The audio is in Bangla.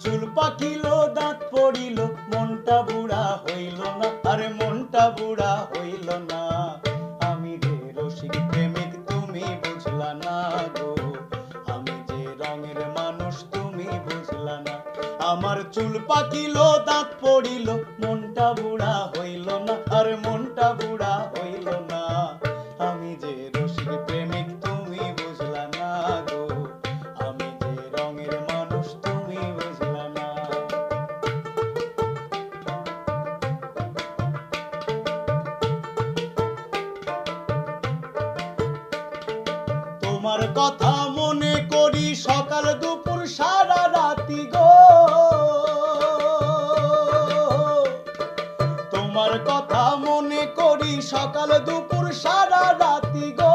চুল পাকিল দাঁত পড়িল মনটা বুড়া হইল না, আরে মনটা বুড়া হইল না। আমি যে রসিক প্রেমিক তুমি বুঝলা না গো, আমি যে রঙের মানুষ তুমি বুঝলা না। আমার চুল পাকিল দাঁত পড়িল মনটা বুড়া হইল না, আরে মনটা বুড়া হইল না। আমি যে রসিক প্রেমিক তুমি বুঝলা না গো, আমি যে রঙের মানুষ তুমি বুঝলা না। তোমার কথা মনে করি সকাল দুপুর সারা রাতি গো, তোমার কথা মনে করি সকাল দুপুর সারা রাতি গো।